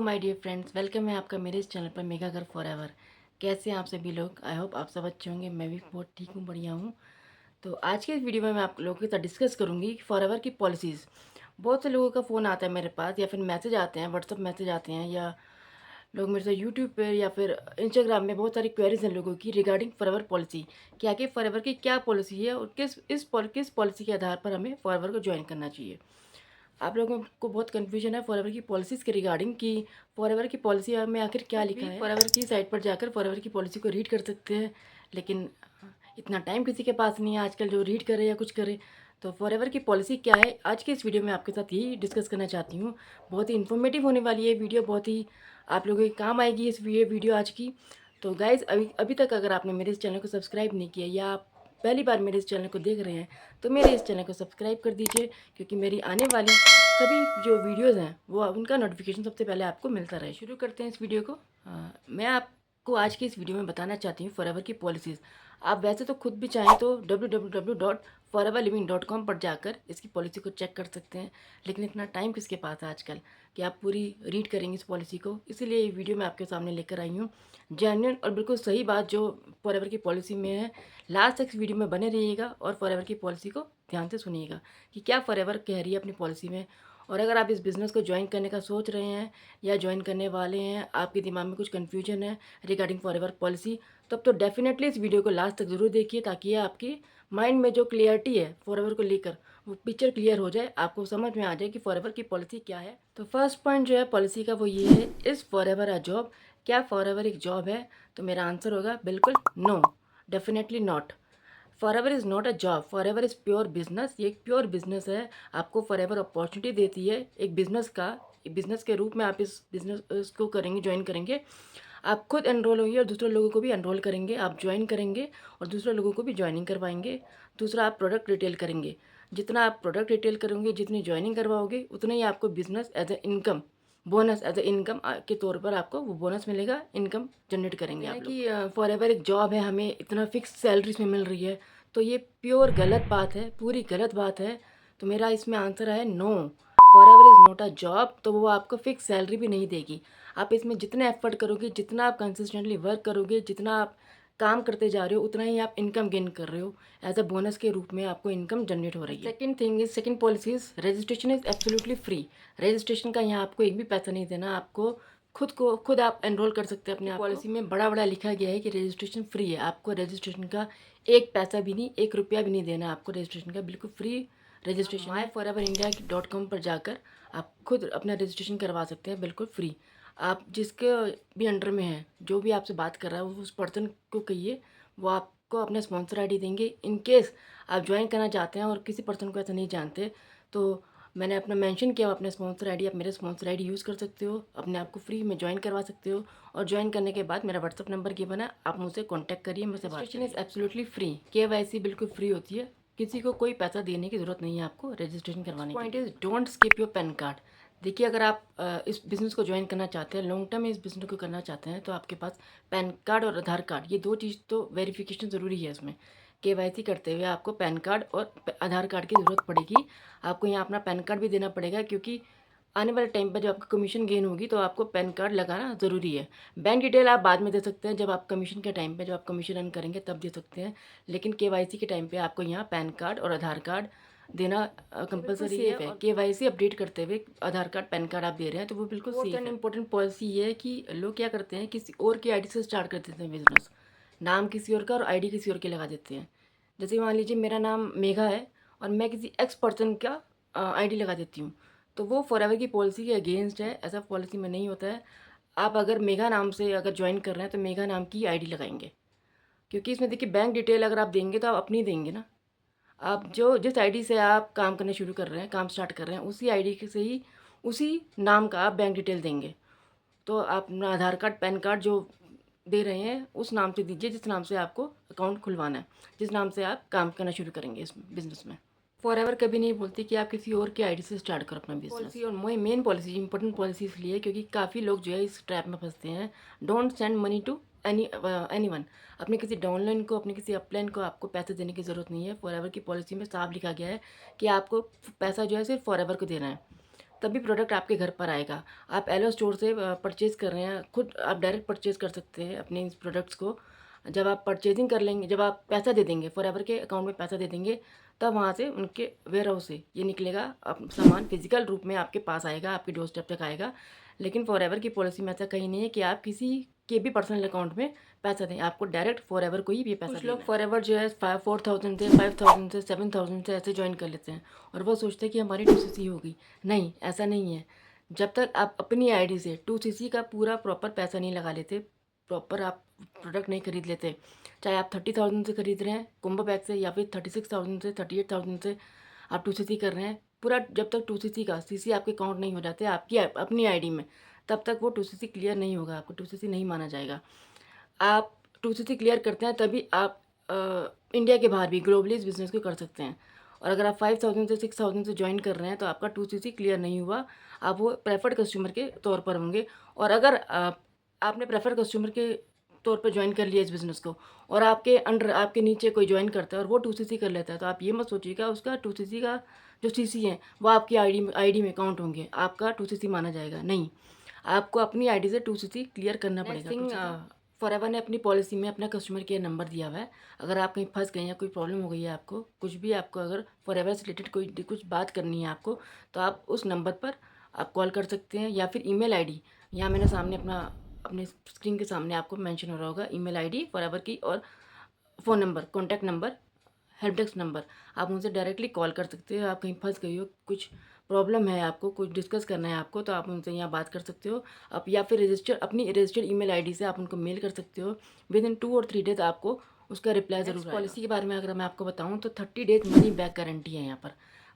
My dear friends, welcome है आपका मेरे इस चैनल पर मेगा घर फॉरएवर। कैसे हैं आप सभी लोग? आई होप आप सब अच्छे होंगे। मैं भी बहुत ठीक हूँ, बढ़िया हूँ। तो आज के इस वीडियो में मैं आप लोगों के साथ डिस्कस करूँगी फॉरएवर की पॉलिसीज़। बहुत से लोगों का फ़ोन आता है मेरे पास, या फिर मैसेज आते हैं, व्हाट्सअप मैसेज आते हैं, या लोग मेरे से यूट्यूब पर या फिर इंस्टाग्राम में बहुत सारी क्वेरीज हैं लोगों की रिगार्डिंग फॉरएवर पॉलिसी। कि आगे फॉरएवर की क्या पॉलिसी है और किस पॉलिसी के आधार पर हमें फॉरएवर को ज्वाइन करना चाहिए। आप लोगों को बहुत कन्फ्यूजन है फॉरएवर की पॉलिसीज़ के रिगार्डिंग कि फॉरएवर की पॉलिसी में आखिर क्या लिखा है। फॉरएवर की साइट पर जाकर फॉरएवर की पॉलिसी को रीड कर सकते हैं, लेकिन इतना टाइम किसी के पास नहीं है आजकल जो रीड करे या कुछ करे। तो फॉरएवर की पॉलिसी क्या है, आज के इस वीडियो में आपके साथ यही डिस्कस करना चाहती हूँ। बहुत ही इन्फॉर्मेटिव होने वाली है वीडियो, बहुत ही आप लोगों के काम आएगी इस वीडियो आज की। तो गाइज़, अभी अभी तक अगर आपने मेरे इस चैनल को सब्सक्राइब नहीं किया या आप पहली बार मेरे इस चैनल को देख रहे हैं, तो मेरे इस चैनल को सब्सक्राइब कर दीजिए, क्योंकि मेरी आने वाली सभी जो वीडियोज़ हैं वो उनका नोटिफिकेशन सबसे पहले आपको मिलता रहे। शुरू करते हैं इस वीडियो को। मैं आपको आज की इस वीडियो में बताना चाहती हूँ फॉरएवर की पॉलिसीज़। आप वैसे तो खुद भी चाहें तो www.foreverliving.com पर जाकर इसकी पॉलिसी को चेक कर सकते हैं, लेकिन इतना टाइम किसके पास है आजकल कि आप पूरी रीड करेंगे इस पॉलिसी को। इसीलिए ये वीडियो मैं आपके सामने लेकर आई हूँ, जेन्युइन और बिल्कुल सही बात जो फॉरएवर की पॉलिसी में है। लास्ट तक इस वीडियो में बने रहिएगा और फॉरएवर की पॉलिसी को ध्यान से सुनिएगा कि क्या फॉरएवर कह रही है अपनी पॉलिसी में। और अगर आप इस बिज़नेस को ज्वाइन करने का सोच रहे हैं या ज्वाइन करने वाले हैं, आपके दिमाग में कुछ कन्फ्यूजन है रिगार्डिंग फॉरएवर पॉलिसी, तब तो डेफिनेटली इस वीडियो को लास्ट तक ज़रूर देखिए, ताकि ये आपकी माइंड में जो क्लियरिटी है फॉरएवर को लेकर वो पिक्चर क्लियर हो जाए, आपको समझ में आ जाए कि फॉरएवर की पॉलिसी क्या है। तो फर्स्ट पॉइंट जो है पॉलिसी का वो ये है, इज़ फॉरएवर अ जॉब? क्या फॉरएवर एक जॉब है? तो मेरा आंसर होगा बिल्कुल no, definitely not. Forever is not a job, Forever is pure business. ये एक प्योर बिजनेस है, आपको फॉरएवर अपॉर्चुनिटी देती है एक बिजनेस का, बिजनेस के रूप में आप इस बिजनेस को करेंगे, ज्वाइन करेंगे। आप खुद एनरोल होंगे और दूसरे लोगों को भी एनरोल करेंगे, आप ज्वाइन करेंगे और दूसरे लोगों को भी ज्वाइनिंग करवाएंगे। दूसरा, आप प्रोडक्ट रिटेल करेंगे। जितना आप प्रोडक्ट रिटेल करेंगे, जितनी ज्वाइनिंग करवाओगे, उतना ही आपको business as a income, bonus as a income के तौर पर आपको वो बोनस मिलेगा, इनकम जनरेट करेंगे आप लोग। कि फॉरएवर एक जॉब है, हमें इतना फिक्स सैलरी इसमें मिल रही है, तो ये प्योर गलत बात है, पूरी गलत बात है। तो मेरा इसमें आंसर है no, Forever is not a job. तो वो आपको फिक्स सैलरी भी नहीं देगी। आप इसमें जितने एफर्ट करोगे, जितना आप कंसिस्टेंटली वर्क करोगे, जितना आप काम करते जा रहे हो, उतना ही आप इनकम गेन कर रहे हो, एज अ बोनस के रूप में आपको इनकम जनरेट हो रही है। Second thing is, second policy is registration is absolutely free. Registration का यहाँ आपको एक भी पैसा नहीं देना, आपको खुद आप एनरोल कर सकते हैं अपने आप। पॉलिसी में बड़ा बड़ा लिखा गया है कि रजिस्ट्रेशन फ्री है, आपको रजिस्ट्रेशन का एक पैसा भी नहीं, एक रुपया भी नहीं देना आपको रजिस्ट्रेशन का, बिल्कुल फ्री रजिस्ट्रेशन। myforever.india.com पर जाकर आप खुद अपना रजिस्ट्रेशन करवा सकते हैं, बिल्कुल फ्री। आप जिसके भी अंडर में हैं, जो भी आपसे बात कर रहा है, उस पर्सन को कहिए, वो आपको अपना स्पॉन्सर आईडी देंगे। इन केस आप ज्वाइन करना चाहते हैं और किसी पर्सन को ऐसा नहीं जानते, तो मैंने अपना मेंशन किया अपना स्पॉन्सर आईडी, आप मेरे स्पॉन्सर आईडी यूज़ कर सकते हो, अपने आप को फ्री में ज्वाइन करवा सकते हो। और ज्वाइन करने के बाद मेरा व्हाट्सअप नंबर गिवन है, आप मुझसे कॉन्टैक्ट करिए, मुझसे बात करिए। इज़ एब्सोल्युटली फ्री, KYC बिल्कुल फ्री होती है, किसी को कोई पैसा देने की ज़रूरत नहीं है आपको रजिस्ट्रेशन करवाने की। Point is don't skip your pan card. देखिए, अगर आप इस बिज़नेस को ज्वाइन करना चाहते हैं, लॉन्ग टर्म में इस बिज़नेस को करना चाहते हैं, तो आपके पास पैन कार्ड और आधार कार्ड, ये दो चीज़ तो वेरिफिकेशन ज़रूरी है इसमें। KYC करते हुए आपको पैन कार्ड और आधार कार्ड की ज़रूरत पड़ेगी। आपको यहाँ अपना पैन कार्ड भी देना पड़ेगा, क्योंकि आने वाले टाइम पर जब आपकी कमीशन गेन होगी तो आपको पैन कार्ड लगाना ज़रूरी है। बैंक डिटेल आप बाद में दे सकते हैं, जब आप कमीशन के टाइम पे, जब आप कमीशन अर्न करेंगे तब दे सकते हैं, लेकिन KYC के टाइम पे आपको यहाँ पैन कार्ड और आधार कार्ड देना कंपलसरी है। KYC अपडेट करते हुए आधार कार्ड, पैन कार्ड आप दे रहे हैं, तो वो बिल्कुल सेफ है। इंपॉर्टेंट पॉलिसी ये है कि लोग क्या करते हैं, किसी और की आईडी से स्टार्ट कर देते हैं बिजनेस, नाम किसी और का और आईडी किसी और की लगा देते हैं। जैसे मान लीजिए मेरा नाम मेघा है और मैं किसी एक्स पर्सन का आईडी लगा देती हूँ, तो वो फॉरएवर की पॉलिसी के अगेंस्ट है, ऐसा पॉलिसी में नहीं होता है। आप अगर मेघा नाम से अगर ज्वाइन कर रहे हैं तो मेघा नाम की आईडी लगाएंगे, क्योंकि इसमें देखिए बैंक डिटेल अगर आप देंगे तो आप अपनी देंगे ना। आप जो जिस आईडी से आप काम करने शुरू कर रहे हैं, काम स्टार्ट कर रहे हैं, उसी आईडी से ही उसी नाम का आप बैंक डिटेल देंगे। तो आप अपना आधार कार्ड, पैन कार्ड जो दे रहे हैं उस नाम से दीजिए जिस नाम से आपको अकाउंट खुलवाना है, जिस नाम से आप काम करना शुरू करेंगे इस बिज़नेस में। फॉरएवर कभी नहीं बोलती कि आप किसी और की आईडी से स्टार्ट करो अपना बिजनेस। पॉलिसी और मेन पॉलिसी, इंपॉर्टेंट पॉलिसी इसलिए क्योंकि काफ़ी लोग जो है इस ट्रैप में फंसते हैं। Don't send money to anyone. अपने किसी डाउनलाइन को, अपने किसी अपलाइन को आपको पैसे देने की ज़रूरत नहीं है। फॉरएवर की पॉलिसी में साफ लिखा गया है कि आपको पैसा जो है सिर्फ फॉरएवर को देना है। तभी प्रोडक्ट आपके घर पर आएगा। आप एलो स्टोर से परचेज़ कर रहे हैं, खुद आप डायरेक्ट परचेज़ कर सकते हैं अपने इन प्रोडक्ट्स को। जब आप परचेजिंग कर लेंगे, जब आप पैसा दे देंगे, फॉरएवर के अकाउंट में पैसा दे देंगे, तब वहाँ से उनके वेयर हाउस से ये निकलेगा, सामान फिजिकल रूप में आपके पास आएगा, आपके डोर स्टेप तक आएगा। लेकिन फॉरएवर की पॉलिसी में ऐसा कहीं नहीं है कि आप किसी के भी पर्सनल अकाउंट में पैसा दें, आपको डायरेक्ट फॉरएवर को ही ये पैसा। कुछ लोग फॉरएवर जो है 4,000 से, 5,000 से, 7,000 से ऐसे ज्वाइन कर लेते हैं और वो सोचते हैं कि हमारी 2cc होगी। नहीं, ऐसा नहीं है। जब तक आप अपनी आईडी से 2cc का पूरा प्रॉपर पैसा नहीं लगा लेते, प्रॉपर आप प्रोडक्ट नहीं खरीद लेते, चाहे आप 30,000 से खरीद रहे हैं कोम्बो पैक से, या फिर 36,000 से, 38,000 से आप 2cc कर रहे हैं, पूरा जब तक 2cc का सीसी आपके काउंट नहीं हो जाते आपकी अपनी आईडी में, तब तक वो 2cc क्लियर नहीं होगा, आपको 2cc नहीं माना जाएगा। आप 2cc क्लियर करते हैं तभी आप इंडिया के बाहर भी ग्लोबली इस बिज़नेस को कर सकते हैं। और अगर आप 5,000 से 6,000 से ज्वाइन कर रहे हैं तो आपका 2cc क्लियर नहीं हुआ, आप वो प्रेफर्ड कस्टमर के तौर पर होंगे। और अगर आपने प्रेफर्ड कस्टमर के तौर पर ज्वाइन कर लिया इस बिज़नेस को, और आपके अंडर, आपके नीचे कोई ज्वाइन करता है और वो 2cc कर लेता है, तो आप ये मत सोचिएगा उसका 2cc का जो cc है वो आपकी आईडी में काउंट होंगे, आपका 2cc माना जाएगा नहीं। आपको अपनी आईडी से 2cc क्लियर करना पड़ेगा। फॉरएवर ने अपनी पॉलिसी में अपना कस्टमर केयर नंबर दिया हुआ है। अगर आप कहीं फंस गए या कोई प्रॉब्लम हो गई है, आपको कुछ भी, आपको अगर फॉरएवर से रिलेटेड कोई कुछ बात करनी है आपको, तो आप उस नंबर पर आप कॉल कर सकते हैं, या फिर ईमेल आईडी, यहाँ मैंने सामने अपने स्क्रीन के सामने आपको मेंशन हो रहा होगा, ईमेल आईडी फॉरएवर की, और phone number, contact number, help desk number, आप उनसे डायरेक्टली कॉल कर सकते हो। आप कहीं फंस गई हो, कुछ प्रॉब्लम है, आपको कुछ डिस्कस करना है आपको, तो आप उनसे यहाँ बात कर सकते हो। आप या फिर अपनी रजिस्टर्ड ईमेल आईडी से आप उनको मेल कर सकते हो। विद इन 2 और 3 डेज आपको उसका रिप्लाई ज़रूर आएगा। पॉलिसी के बारे में अगर मैं आपको बताऊँ तो 30 डेज मनी बैक गारंटी है यहाँ पर।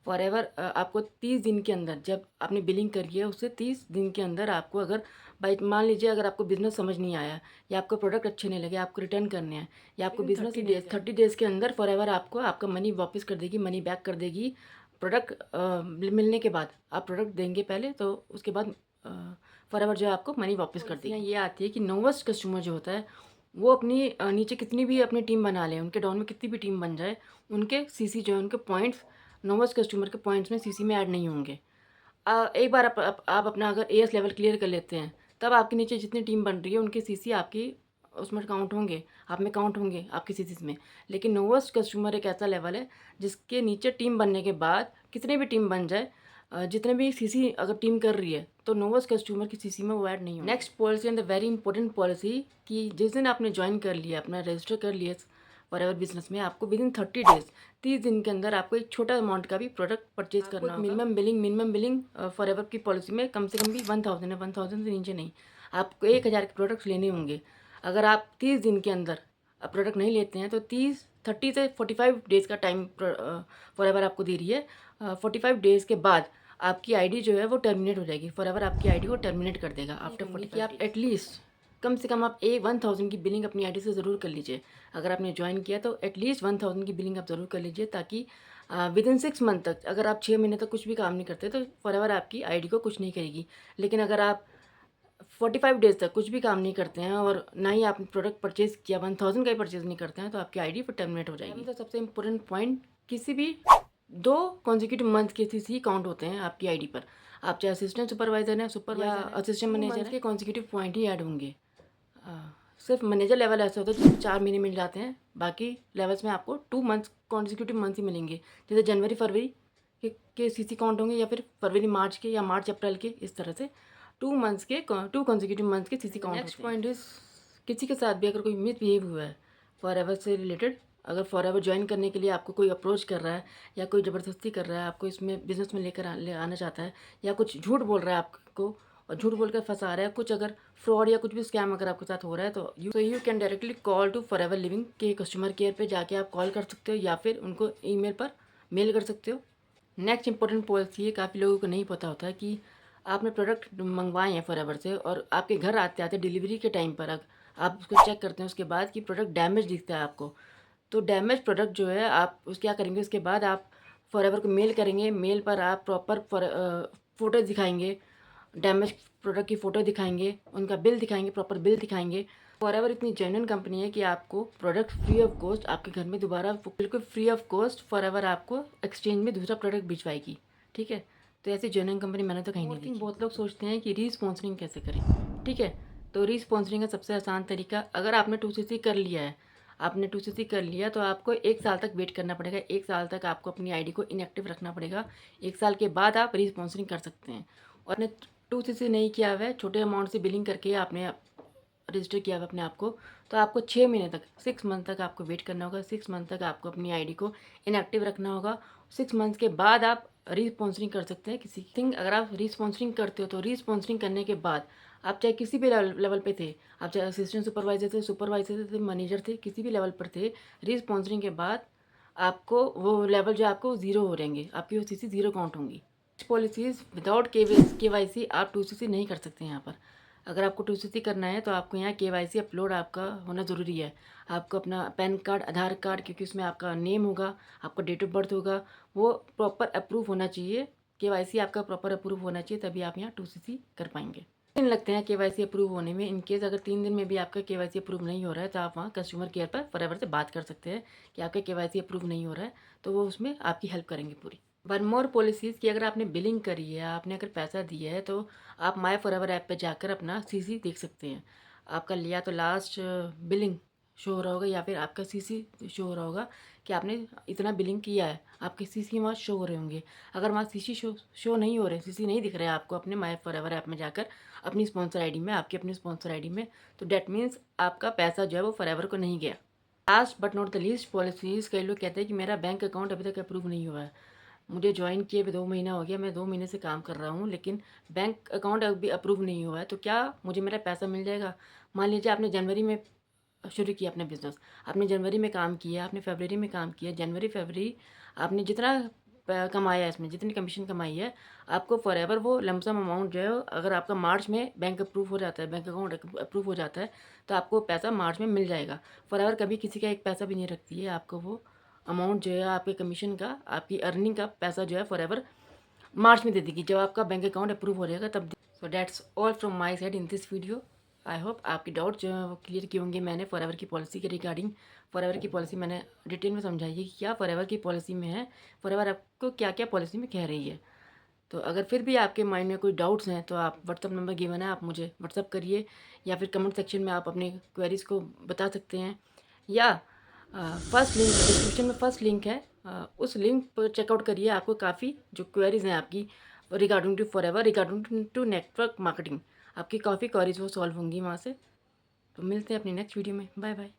फॉरएवर आपको 30 दिन के अंदर, जब आपने बिलिंग करी है उससे 30 दिन के अंदर आपको, अगर मान लीजिए अगर आपको बिज़नेस समझ नहीं आया या आपको प्रोडक्ट अच्छे नहीं लगे, आपको रिटर्न करने हैं, या आपको बिज़नेस 30 डेज़ के अंदर फॉरएवर आपको आपका मनी वापस कर देगी, मनी बैक कर देगी। प्रोडक्ट मिलने के बाद, आप प्रोडक्ट देंगे पहले, तो उसके बाद फॉरएवर जो है आपको मनी वापस कर देगी। ये आती है कि नोवेस्ट कस्टमर जो होता है वो अपनी नीचे कितनी भी अपनी टीम बना ले, उनके डाउन में कितनी भी टीम बन जाए, उनके सीसी जो है, उनके पॉइंट्स नोवेस्ट कस्टमर के पॉइंट्स में सीसी में ऐड नहीं होंगे। एक बार आप अपना अगर एएस लेवल क्लियर कर लेते हैं, तब आपके नीचे जितनी टीम बन रही है उनके सीसी आपकी उसमें काउंट होंगे, आप में काउंट होंगे आपकी सीसीज में। लेकिन नोवेस्ट कस्टमर एक ऐसा लेवल है जिसके नीचे टीम बनने के बाद कितने भी टीम बन जाए, जितने भी सीसी अगर टीम कर रही है, तो नोवेस्ट कस्टमर की सीसी में वो ऐड नहीं होगा। Next policy and the very important policy, कि जिस दिन आपने ज्वाइन कर लिया, अपना रजिस्टर कर लिया फॉरएवर बिजनेस में, आपको विद इन 30 डेज, 30 दिन के अंदर आपको एक छोटा अमाउंट का भी प्रोडक्ट परचेज करना होगा। मिनिमम बिलिंग फॉरएवर की पॉलिसी में कम से कम भी 1,000 है, 1,000 से नीचे नहीं। आपको 1,000 के प्रोडक्ट्स लेने होंगे। अगर आप 30 दिन के अंदर प्रोडक्ट नहीं लेते हैं तो 30 से 45 डेज़ का टाइम फॉरएवर आपको दे रही है। 45 डेज़ के बाद आपकी आईडी जो है वो टर्मिनेट हो जाएगी। फॉरएवर आपकी आईडी को टर्मिनेट कर देगा आफ्टर 45। आप एटलीस्ट कम से कम आप 1,000 की बिलिंग अपनी आईडी से ज़रूर कर लीजिए। अगर आपने ज्वाइन किया तो एटलीस्ट 1,000 की बिलिंग आप ज़रूर कर लीजिए, ताकि विद इन 6 मंथ तक, अगर आप 6 महीने तक कुछ भी काम नहीं करते तो फॉरएवर आपकी आईडी को कुछ नहीं करेगी। लेकिन अगर आप 45 डेज़ तक कुछ भी काम नहीं करते हैं और ना ही आपने प्रोडक्ट परचेज़ किया, 1,000 का ही परचेज़ नहीं करते हैं, तो आपकी आईडी फिर टर्मिनेट हो जाएगी। तो सबसे इंपॉर्टेंट पॉइंट, किसी भी 2 कॉन्जिक्यूटिव मंथ के सीसी काउंट होते हैं आपकी आईडी पर। आप चाहे असिस्टेंट सुपरवाइज़र हैं, या असिस्टेंट मैनेजर के कॉन्जिक्यूटिव पॉइंट ही ऐड होंगे। सिर्फ मैनेजर लेवल ऐसा होता है जिसमें 4 महीने मिल जाते हैं, बाकी लेवल्स में आपको 2 मंथ्स कॉन्जिक्यूटिव मंथ ही मिलेंगे। जैसे जनवरी फरवरी के सीसी काउंट होंगे, या फिर फरवरी मार्च के, या मार्च अप्रैल के, इस तरह से 2 कॉन्जिक्यूटिव मंथ के CC count. Next point is, किसी के साथ भी अगर कोई मिसबिहेव हुआ है फॉरएवर से रिलेटेड, अगर फॉरएवर ज्वाइन करने के लिए आपको कोई अप्रोच कर रहा है या कोई ज़बरदस्ती कर रहा है, आपको इसमें बिज़नेस में लेकर आना चाहता है, या कुछ झूठ बोल रहा है आपको और झूठ बोलकर फंसा रहा है, कुछ अगर फ्रॉड या कुछ भी स्कैम अगर आपके साथ हो रहा है, तो you can directly call to Forever Living के कस्टमर केयर पे जाके आप कॉल कर सकते हो, या फिर उनको ईमेल पर मेल कर सकते हो। नेक्स्ट इंपॉर्टेंट पॉलिसी है, काफ़ी लोगों को नहीं पता होता है कि आपने प्रोडक्ट मंगवाए हैं फॉरएवर से और आपके घर आते आते डिलीवरी के टाइम पर आप उसको चेक करते हैं उसके बाद कि प्रोडक्ट डैमेज दिखता है आपको, तो डैमेज प्रोडक्ट जो है आप क्या करेंगे, उसके बाद आप फॉरएवर को मेल करेंगे। मेल पर आप प्रॉपर फ़ोटो दिखाएंगे, डैमेज प्रोडक्ट की फ़ोटो दिखाएंगे, उनका बिल दिखाएंगे, प्रॉपर बिल दिखाएंगे। फॉरएवर इतनी जेन्युइन कंपनी है कि आपको प्रोडक्ट फ्री ऑफ कॉस्ट आपके घर में दोबारा बिल्कुल फ्री ऑफ कॉस्ट फॉरएवर आपको एक्सचेंज में दूसरा प्रोडक्ट भिजवाएगी। ठीक है, तो ऐसी जेन्युइन कंपनी मैंने तो कहीं नहीं देखी। बहुत लोग सोचते हैं कि री-स्पॉन्सरिंग कैसे करें, ठीक है? तो री-स्पॉन्सरिंग का सबसे आसान तरीका, अगर आपने 2cc कर लिया है, आपने 2cc कर लिया तो आपको 1 साल तक वेट करना पड़ेगा। 1 साल तक आपको अपनी आईडी को इनएक्टिव रखना पड़ेगा। 1 साल के बाद आप री-स्पॉन्सरिंग कर सकते हैं। और आपने 2cc नहीं किया हुआ है, छोटे अमाउंट से बिलिंग करके आपने रजिस्टर किया हुआ अपने आप को, तो आपको 6 महीने तक, 6 मंथ तक आपको वेट करना होगा। 6 मंथ तक आपको अपनी आईडी को इनएक्टिव रखना होगा। 6 मंथ्स के बाद आप री-स्पॉन्सरिंग कर सकते हैं किसी थिंग। अगर आप री-स्पॉन्सरिंग करते हो तो री-स्पॉन्सरिंग करने के बाद आप चाहे किसी भी लेवल पे थे, आप चाहे असिस्टेंट सुपरवाइजर थे, मैनेजर थे, किसी भी लेवल पर थे, री-स्पॉन्सरिंग के बाद आपको वो लेवल जो आपको ज़ीरो हो रहेंगे, आपकी वो सीसी ज़ीरो काउंट होंगी। पॉलिसीज़ विदाउट केवाईसी आप 2cc नहीं कर सकते यहाँ पर। अगर आपको 2cc करना है तो आपको यहाँ केवाईसी अपलोड आपका होना ज़रूरी है। आपको अपना पैन कार्ड, आधार कार्ड, क्योंकि उसमें आपका नेम होगा, आपका डेट ऑफ बर्थ होगा, वो प्रॉपर अप्रूव होना चाहिए। केवाईसी आपका प्रॉपर अप्रूव होना चाहिए, तभी आप यहाँ 2cc कर पाएंगे। 3 दिन लगते हैं केवाईसी अप्रूव होने में। इन केस अगर 3 दिन में भी आपका केवाईसी अप्रूव नहीं हो रहा है तो आप वहाँ कस्टमर केयर पर फॉरएवर से बात कर सकते हैं कि आपका केवाईसी अप्रूव नहीं हो रहा है, तो वो उसमें आपकी हेल्प करेंगे पूरी। वन मोर पॉलिसीज़ की, अगर आपने बिलिंग करी है, आपने अगर पैसा दिया है, तो आप माय फॉरएवर ऐप पे जाकर अपना सीसी देख सकते हैं। आपका लिया तो लास्ट बिलिंग शो हो रहा होगा या फिर आपका सीसी शो हो रहा होगा कि आपने इतना बिलिंग किया है, आपके सीसी वहाँ शो हो रहे होंगे। अगर वहाँ सीसी शो नहीं हो रहे, सीसी नहीं दिख रहे हैं आपको अपने माय फॉरएवर ऐप में जाकर अपनी स्पॉन्सर आईडी में, आपकी अपनी स्पॉन्सर आईडी में, तो डैट मीन्स आपका पैसा जो है वो फॉरएवर को नहीं गया। Last but not the least policies, कई लोग कहते हैं कि मेरा बैंक अकाउंट अभी तक अप्रूव नहीं हुआ है। मुझे ज्वाइन किए हुए 2 महीना हो गया, मैं 2 महीने से काम कर रहा हूँ, लेकिन बैंक अकाउंट अभी अप्रूव नहीं हुआ है, तो क्या मुझे मेरा पैसा मिल जाएगा? मान लीजिए आपने जनवरी में शुरू किया अपना बिज़नेस, आपने जनवरी में काम किया, आपने फरवरी में काम किया, जनवरी, फरवरी आपने जितना कमाया है, इसमें जितनी कमीशन कमाई है, आपको फॉरएवर वो लमसम अमाउंट जो है, अगर आपका मार्च में बैंक अप्रूव हो जाता है, बैंक अकाउंट अप्रूव हो जाता है, तो आपको पैसा मार्च में मिल जाएगा। फॉरएवर कभी किसी का एक पैसा भी नहीं रखती है, आपको वो अमाउंट जो है आपके कमीशन का, आपकी अर्निंग का पैसा जो है फॉरएवर मार्च में दे देगी, जब आपका बैंक अकाउंट अप्रूव हो जाएगा तब। So that's all from my side in this video. I hope आपके डाउट जो है वो क्लियर किए होंगे। मैंने फॉरएवर की पॉलिसी के रिगार्डिंग, फॉरएवर की पॉलिसी मैंने डिटेल में समझाई है कि क्या फॉरएवर की पॉलिसी में है, फॉरएवर आपको क्या क्या पॉलिसी में कह रही है। तो अगर फिर भी आपके माइंड में कोई डाउट्स हैं तो आप व्हाट्सअप नंबर गिवन है, आप मुझे व्हाट्सअप करिए, या फिर कमेंट सेक्शन में आप अपने क्वेरीज़ को बता सकते हैं, या फर्स्ट लिंक डिस्क्रिप्शन में फर्स्ट लिंक है, उस लिंक पर चेकआउट करिए। आपको काफ़ी जो क्वेरीज़ हैं आपकी regarding to Forever, regarding to network marketing, आपकी काफ़ी क्वेरीज़ वो सॉल्व होंगी वहाँ से। तो मिलते हैं अपनी नेक्स्ट वीडियो में। Bye bye.